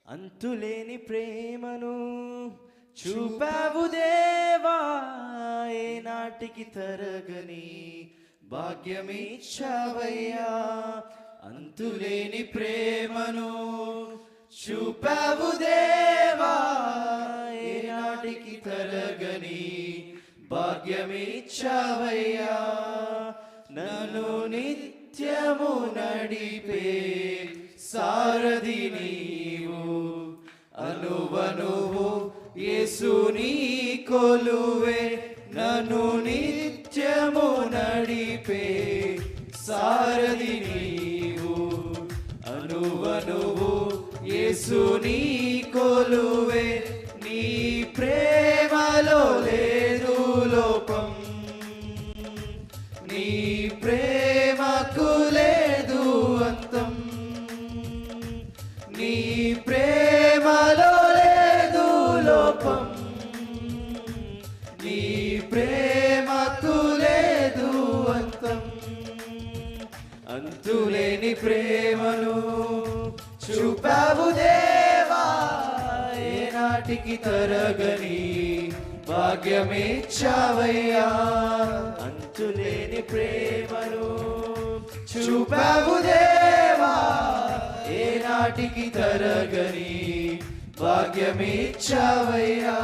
అంతులేని ప్రేమను చూపావు దేవా, ఏనాటికి తరగని భాగ్యమిచ్చావయ్యా. అంతులేని ప్రేమను చూపావు దేవా, ఏనాటికి తరగని భాగ్యమిచ్చావయ్యా. నన్ను నిత్యము నడిపే సారథి నీవు, అనువనువు యేసు నీ కొలువే. నన్ను నిత్యము నడిపే సారథి నీవు, అనువనువు యేసు నీ కొలువే. నీ ప్రేమలో లేదు లోపం, నీ ప్రేమకు లేదు అంతం. నీ ప్రేమలో లేదు లోపం, నీ ప్రేమకు లేదు అంతం. అంతులేని ప్రేమను చూపావు దేవా, ఏనాటికి తరగని భాగ్యమిచ్చావయ్యా. అంతులేని ప్రేమను చూపావు దేవా, ఏనాటికి తరగని భాగ్యమిచ్చావయ్యా.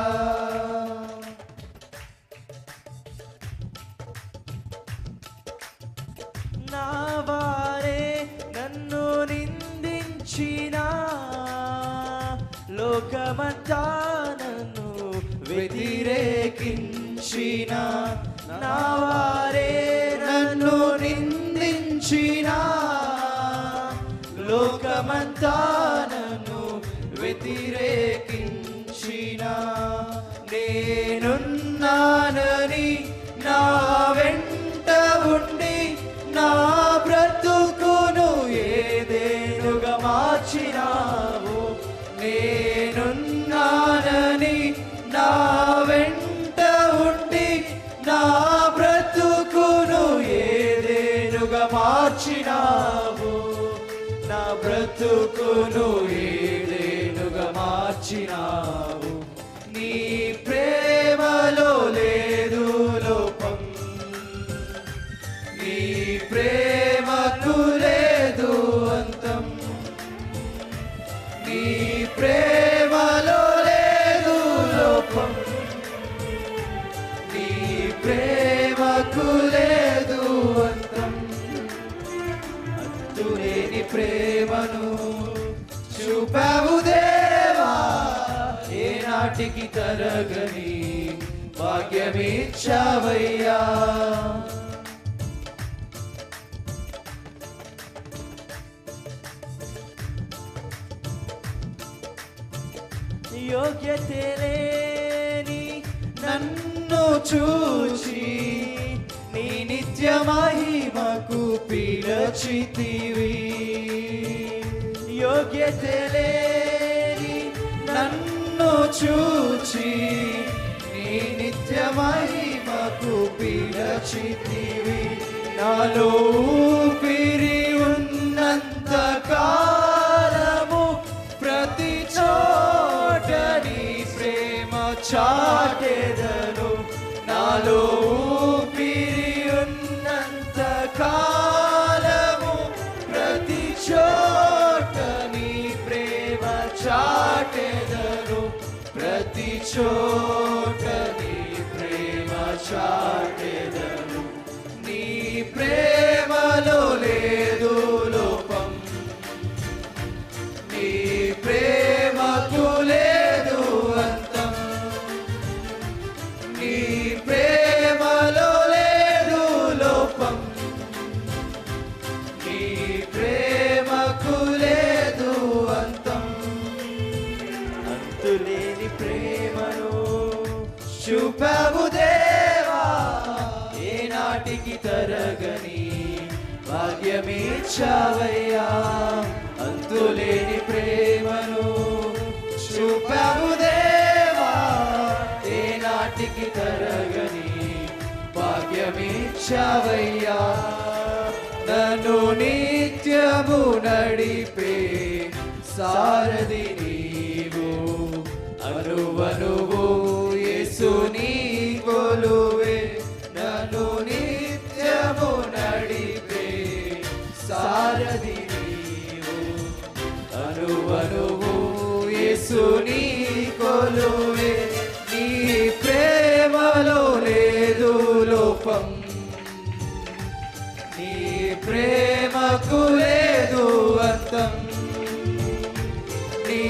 నా వారే నన్ను నిందించినా, లోకమంతా నన్ను వ్యతిరేకించిన, నా వారే నన్ను నిందించినా, లోకమంతా నన్ను వ్యతిరేకించిన, నేనున్నానని నా వెంట ఉండి నా బ్రతుకును ఏదేనుగా మార్చినావు. నేనున్నానని నా వెంట ఉండి నా బ్రతుకును ఏదేనుగా మార్చినావు. నా బ్రతుకును ఏదేనుగా మార్చినావు. నీ ప్రేమలో లేదు లోపం, నీ ప్రేమకు లేదు అంతం. నీ ప్రేమలో లేదు లోపం, నీ ప్రేమకు లేదు అంతం. అంతులేని ప్రేమను చూపావు దేవా, ఏనాటికి తరగని భాగ్యమిచ్చావయ్యా. యోగ్యతే లేని నన్ను చూచి నీ నిత్య మహిమకు పిలచితివి. యోగ్యతే లేని నన్ను చూచి నీ నిత్య మహిమకు పిలచితివి. నాలో ఊపిరి ఉన్నంత కాలము ప్రతి చోట నీ ప్రేమ చాటెదను. నాలో ఊపిరి ఉన్నంత కాలము ప్రతి చోట నీ ప్రేమ చాటెదను. ప్రతి చోట నీ ప్రేమ చాటెదను. నీ ప్రేమలో లేదు లోపం, నీ ప్రేమకు లేదు అంతం. నీ ప్రేమలో లేదు లోపం, నీ ప్రేమకు లేదు అంతం. అంతులేని ప్రేమను చూపావు దేవా, ఏనాటికి తరగని భాగ్యమిచ్చావయ్యా. అంతులేని ప్రేమను చూపావు దేవా, ఏనాటికి తరగని భాగ్యమిచ్చావయ్యా. నన్ను నిత్యము నడిపే సారథి నీవు అనువనువు యేసు నీ కొలువే నన్ను నిత్యము నడిపే సారథి నీవు అనువనువు యేసు నీ కొలువే నీ ప్రేమలో లేదు లోపం నీ ప్రేమకు లేదు అంతం నీ